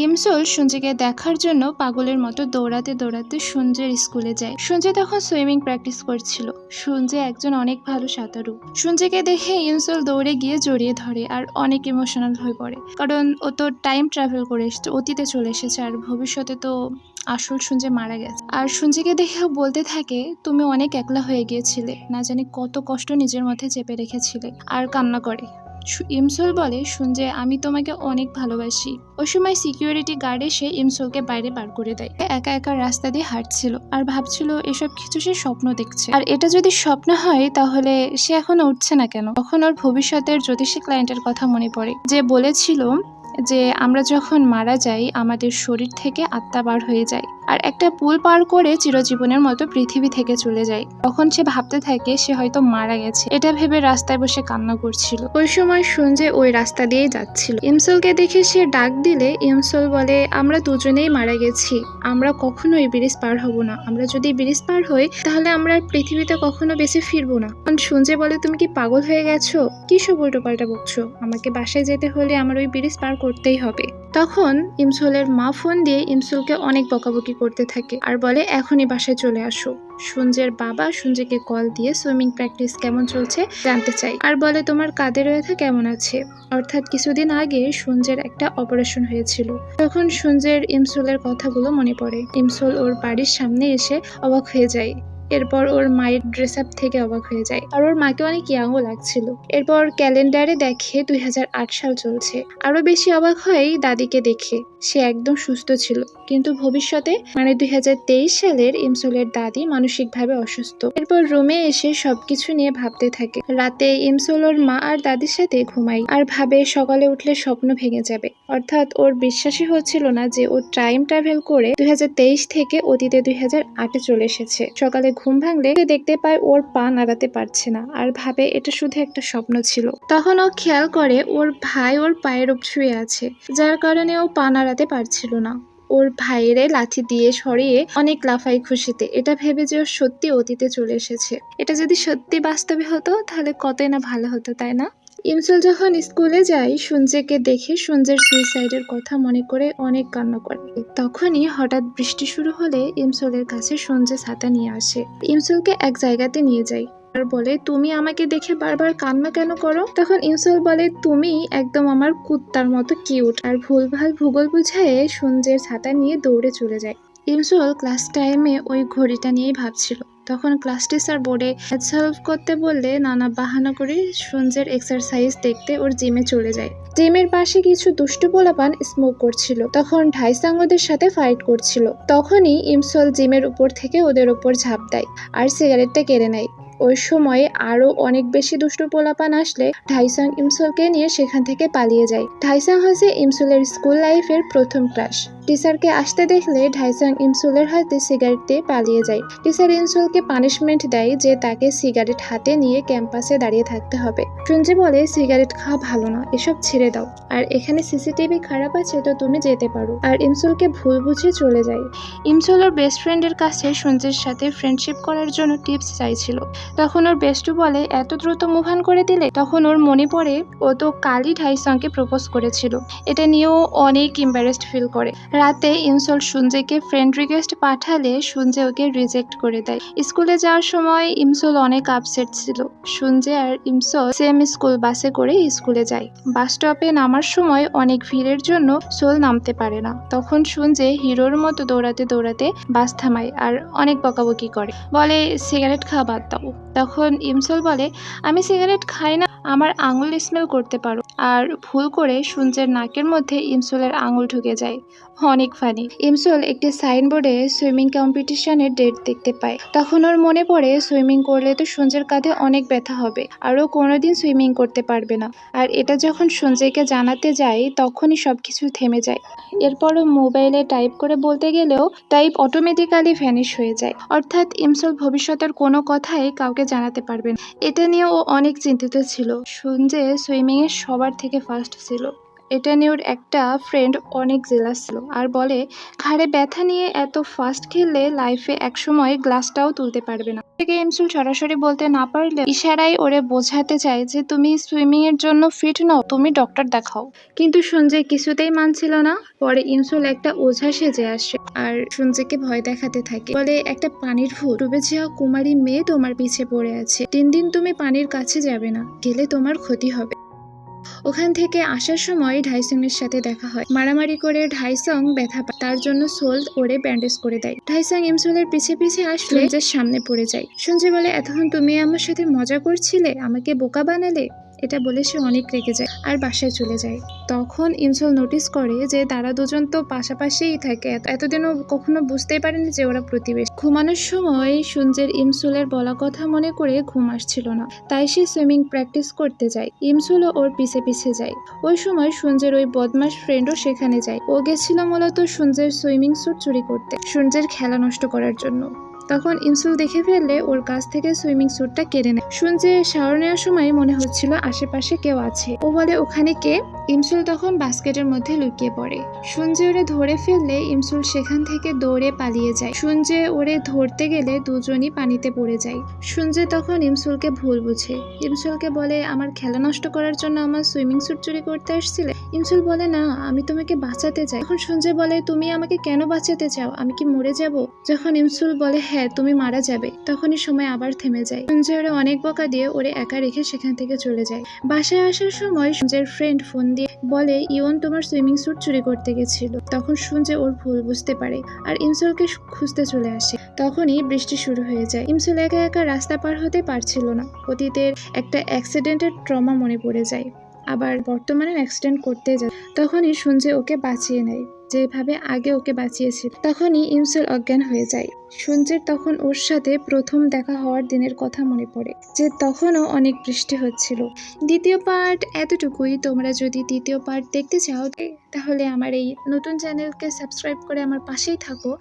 ইমসল সঞ্জয়কে দেখার জন্য পাগলের মতো দৌড়াতে দৌড়াতে সঞ্জয়ের স্কুলে যায়। সঞ্জয় তখন সুইমিং প্র্যাকটিস করছিল। সঞ্জয় একজন অনেক ভালো সাঁতারু। সঞ্জয়কে দেখে ইমসল দৌড়ে গিয়ে জড়িয়ে ধরে আর অনেক ইমোশনাল হয়ে পড়ে, কারণ ও তো টাইম ট্রাভেল করে এসেছে, অতীতে চলে এসেছে, আর ভবিষ্যতে তো আসল সঞ্জয় মারা গেছে। আর সঞ্জয়কে দেখেও বলতে থাকে, তুমি অনেক একলা হয়ে গিয়েছিলে, না জানি কত কষ্ট নিজের মধ্যে চেপে রেখেছিলে, আর কান্না করে। ইমসল বলে, সঞ্জয় আমি তোমাকে অনেক ভালোবাসি। ওই সময় সিকিউরিটি গার্ড এসে ইমসলকে বাইরে বার করে দেয়। একা একা রাস্তা দিয়ে হাঁটছিল আর ভাবছিল এসব কিছু সে স্বপ্ন দেখছে, আর এটা যদি স্বপ্ন হয় তাহলে সে এখনো উঠছে না কেন। তখন ওর ভবিষ্যতের জ্যোতিষী ক্লায়েন্টের কথা মনে পড়ে, যে বলেছিল যে আমরা যখন মারা যাই আমাদের শরীর থেকে আত্মা বার হয়ে যায় আর একটা পুল পার করে চিরজীবনের মতো পৃথিবী থেকে চলে যায়। তখন সে ভাবতে থাকে সে হয়তো মারা গেছে। এটা ভেবে রাস্তায় বসে কান্না করছিল। ওই সময় সঞ্জয় ওই রাস্তা দিয়েই যাচ্ছিল। ইমসলকে দেখে সে ডাক দিলে ইমসল বলে, আমরা দুজনেই মারা গেছি, আমরা কখনো এই ব্রিজ পার হব না। আমরা যদি ব্রিজ পার হই তাহলে আমরা পৃথিবীতে কখনো বেঁচে ফিরবো না। সঞ্জয় বলে, তুমি কি পাগল হয়ে গেছো? কি সব উল্টো পাল্টা বকছো? আমাকে বাসায় যেতে হলে আমার ওই ব্রিজ পার করতেই হবে। তখন ইমসলের মা ফোন দিয়ে ইমসলকে অনেক বকাবকি করতে থাকে আর বলে, এখনই বাসায় চলে আসো। সঞ্জয়ের বাবা সঞ্জয়কে কল দিয়ে সুইমিং প্র্যাকটিস কেমন চলছে জানতে চাই আর বলে, তোমার কাঁধের ব্যথা কেমন আছে? অর্থাৎ কিছুদিন আগে সঞ্জয়ের একটা অপারেশন হয়েছিল। তখন সঞ্জয়ের ইমসলের কথাগুলো মনে পড়ে। ইমসল ওর বাড়ির সামনে এসে অবাক হয়ে যায়। এরপর ওর মায়ের ড্রেস আপ থেকে অবাক হয়ে যায়, আর ওর মাকে অনেক ইয়াংও লাগছিল। এরপর ক্যালেন্ডারে দেখে 2008 সাল চলছে। আরো বেশি অবাক হয় দাদিকে দেখে, সে একদম সুস্থ ছিল, কিন্তু ভবিষ্যতে মানে 2023 সালের ইমসলের দাদি মানসিকভাবে অসুস্থ। এরপর রুমে এসে সবকিছু নিয়ে ভাবতে থাকে। রাতে ইমসল ওর মা আর দাদির সাথে ঘুমায় আর ভাবে সকালে উঠলে স্বপ্ন ভেঙে যাবে। অর্থাৎ ওর বিশ্বাসই হচ্ছিল না যে ও টাইম ট্রাভেল করে 2023 থেকে অতীতে 2008-এ চলে এসেছে। সকালে ঘুম ভাঙলে দেখতে পায় ওর পা নাড়াতে পারছে না আর ভাবে এটা শুধু একটা স্বপ্ন ছিল। তখন ও খেয়াল করে ওর ভাই ওর পায়ের উপর শুয়ে আছে, যার কারণে ও পা নাড়াতে পারছিল না। ওর ভাইয়েরে লাঠি দিয়ে সরিয়ে অনেক লাফাই খুশিতে, এটা ভেবে যে ও সত্যি অতীতে চলে এসেছে। এটা যদি সত্যি বাস্তবে হতো তাহলে কতই না ভালো হতো, তাই না? ইমসল যখন স্কুলে যায় সঞ্জয়কে দেখে সঞ্জয়ের সুইসাইডের কথা মনে করে অনেক কান্না করে। তখনই হঠাৎ বৃষ্টি শুরু হলে ইমসলের কাছে সঞ্জয় ছাতা নিয়ে আসে। ইমসলকে এক জায়গাতে নিয়ে যায় আর বলে, তুমি আমাকে দেখে বারবার কান্না কেন করো? তখন ইমসল বলে, তুমি একদম আমার কুত্তার মতো কিউট। আর ভুলভাল ভূগোল বুঝায়ে সঞ্জয়ের ছাতা নিয়ে দৌড়ে চলে যায়। ইমসল ক্লাস টাইমে ওই ঘড়িটা নিয়েই ভাবছিল। তখন ক্লাস টিচার বোর্ডে সলভ করতে বললে নানা বাহানা করে সঞ্জয়ের এক্সারসাইজ দেখতে ওর জিমে চলে যায়। জিমের পাশে কিছু দুষ্টু পোলাপান স্মোক করছিল। তখন ঢাইসাং ওদের সাথে ফাইট করছিল। তখনই ইমসল জিমের উপর থেকে ওদের উপর ঝাঁপ দেয় আর সিগারেটটা কেড়ে নেয়। ওই সময় আরো অনেক বেশি দুষ্টু পোলাপান আসলে ঢাইসাং ইমসলকে নিয়ে সেখান থেকে পালিয়ে যায়। ঢাইসাং হচ্ছে ইমসলের স্কুল লাইফের প্রথম ক্রাশ। টিচারকে আসতে দেখলে ঢাইসাং ইমসলের হাতে সিগারেট দিয়ে পালিয়ে যায়। টিচার ইমসলকে পানিশমেন্ট দেয় যে তাকে সিগারেট হাতে নিয়ে ক্যাম্পাসে দাঁড়িয়ে থাকতে হবে। সঞ্জয় বলে, সিগারেট খাওয়া ভালো না, এসব ছেড়ে দাও, আর এখানে সিসিটিভি খারাপ আছে তো তুমি যেতে পারো। আর ইমসলকে ভুল বুঝে চলে যায়। ইমসল ওর বেস্ট ফ্রেন্ডের কাছে সঞ্জয়ের সাথে ফ্রেন্ডশিপ করার জন্য টিপস চাইছিল। তখন ওর বেস্টু বলে, এত দ্রুত মুভ অন করে দিলে? তখন ওর মনে পড়ে ও তো কালই ঢাইসাংকে প্রপোজ করেছিল। এটা নিয়েও অনেক এম্বারেসড ফিল করে। রাতে ইমসল সঞ্জয়কে ফ্রেন্ড রিকোয়েস্ট পাঠালে সঞ্জয় ওকে রিজেক্ট করে দেয়। স্কুলে যাওয়ার সময় ইমসল অনেক আপসেট ছিল। সঞ্জয় আর ইমসল সেম স্কুল বাসে করে স্কুলে যায়। বাস স্টপে নামার সময় অনেক ভিড়ের জন্য সোল নামতে পারে না। তখন সঞ্জয় হিরোর মতো দৌড়াতে দৌড়াতে বাস থামায় আর অনেক বকাবকি করে, বলে সিগারেট খাওয়া বাদ দাও। তখন ইমসল বলে, আমি সিগারেট খাই না, আমার আঙুল স্মেল করতে পারো। আর ভুল করে সঞ্জয়ের নাকের মধ্যে ইমসলের আঙুল ঢুকে যায়। অনেক ফানি। ইমসল একটি সাইনবোর্ডে সুইমিং কম্পিটিশনের ডেট দেখতে পায়। তখন ওর মনে পড়ে সুইমিং করলে তো সঞ্জয়ের কাঁধে অনেক ব্যথা হবে আর ও কোনোদিন সুইমিং করতে পারবে না। আর এটা যখন সঞ্জয়কে জানাতে যায় তখনই সবকিছু থেমে যায়। এরপরও মোবাইলে টাইপ করে বলতে গেলেও টাইপ অটোমেটিক্যালি ভ্যানিশ হয়ে যায়। অর্থাৎ ইমসল ভবিষ্যতের কোনো কথাই কাউকে জানাতে পারবে না। এটা নিয়ে ও অনেক চিন্তিত ছিল। সঞ্জয় সুইমিং এ সবার থেকে ফার্স্ট ছিল। এটা নিয়ে ওর একটা ফ্রেন্ড অনেক জেলাস ছিল আর বলে ঘাড়ে ব্যথা নিয়ে এত ফাস্ট খেললে লাইফে একসময় গ্লাসটাও তুলতে পারবে না। থেকে ইমসুল সরাসরি বলতে না পারলে ইশারায় ওরে বোঝাতে চায় যে তুমি সুইমিং এর জন্য ফিট নও, তুমি ডক্টর দেখাও। কিন্তু সঞ্জয় কিছুতেই মানছিল না। পরে ইমসুল একটা ওঝা সেজে আসে আর সঞ্জয়কে ভয় দেখাতে থাকে। বলে একটা পানির ভূত, ডুবে যাওয়া কুমারী মেয়ে তোমার পিছে পড়ে আছে। 3 দিন তুমি পানির কাছে যাবে না, গেলে তোমার ক্ষতি হবে। ওখান থেকে আসার সময় ঢাইসং এর সাথে দেখা হয়। মারামারি করে ঢাইসং ব্যথা পায়, তার জন্য সোল ওরে ব্যান্ডেজ করে দেয়। ঢাইসং ইমসুলের পিছে পিছে আসলে সঞ্জয়ের সামনে পড়ে যায়। সঞ্জয় বলে এতক্ষণ তুমি আমার সাথে মজা করছিলে, আমাকে বোকা বানালে। এটা বলে সে অনেক রেগে যায় আর বাসায় চলে যায়। তখন ইমসুল নোটিস করে যে তারা দুজন তো পাশাপাশিই থাকে, এতদিনও কখনো বুঝতেই পারেনি যে ওরা প্রতিবেশী। ঘুমানোর সময় সঞ্জয়ের ইমসুলের বলা কথা মনে করে ঘুম আসছিল না, তাই সে সুইমিং প্র্যাকটিস করতে যায়। ইমসুলও ওর পিছে পিছে যায়। ওই সময় সঞ্জয়ের ওই বদমাস ফ্রেন্ডও সেখানে যায়। ও গেছিল মূলত সঞ্জয়ের সুইমিং স্যুট চুরি করতে, সঞ্জয়ের খেলা নষ্ট করার জন্য। তখন ইমসুল দেখে ফেললে ওর কাছ থেকে সুইমিং স্যুটটা কেড়ে নেয়। সঞ্জয় শাওয়ার নেওয়ার সময় মনে হচ্ছিল আশেপাশে কেউ আছে। ও বলে ওখানে কে? ইমসুল তখন বাস্কেটের মধ্যে লুকিয়ে পড়ে। সঞ্জয় ওরে ধরে ফেললে ইমসুল সেখান থেকে দৌড়ে পালিয়ে যায়। সঞ্জয় ওরে ধরতে গেলে দুজনই পানিতে পড়ে যায়। সঞ্জয় তখন ইমসুলকে ভুল বুঝে। ইমসুলকে বলে আমার খেলা নষ্ট করার জন্য আমার সুইমিং স্যুট চুরি করতে আসছিলে। ইমসুল বলে না, আমি তোমাকে বাঁচাতে চাই। তখন সঞ্জয় বলে তুমি আমাকে কেন বাঁচাতে চাও, আমি কি মরে যাব? যখন ইমসুল বলে হ্যাঁ তুমি মারা যাবে, তখনই সময় আবার থেমে যায়। সঞ্জয় ওরে অনেক বকা দিয়ে ওরে একা রেখে সেখান থেকে চলে যায়। বাসায় আসার সময় সঞ্জয়ের ফ্রেন্ড ফোন দিয়ে বলে ইয়ন তোমার সুইমিং স্যুট চুরি করতে গেছিল। তখন সঞ্জয় ওর ভুল বুঝতে পারে আর ইমসুলকে খুঁজতে চলে আসে। তখনই বৃষ্টি শুরু হয়ে যায়। ইমসুল একা একা রাস্তা পার হতে পারছিল না। অতীতের একটা অ্যাক্সিডেন্টের ট্রমা মনে পড়ে যায়, আবার বর্তমানে অ্যাক্সিডেন্ট করতে যায়। তখনই সঞ্জয় ওকে বাঁচিয়ে নেয় যেভাবে আগে ওকে বাঁচিয়েছিল। তখনই ইমসুল অজ্ঞান হয়ে যায়। সঞ্জয়ের তখন ওর সাথে প্রথম দেখা হওয়ার দিনের কথা মনে পড়ে, যে তখনও অনেক বৃষ্টি হচ্ছিল। দ্বিতীয় পার্ট এতটুকুই। তোমরা যদি তৃতীয় পার্ট দেখতে চাও তাহলে আমার এই নতুন চ্যানেলকে সাবস্ক্রাইব করে আমার পাশেই থাকো।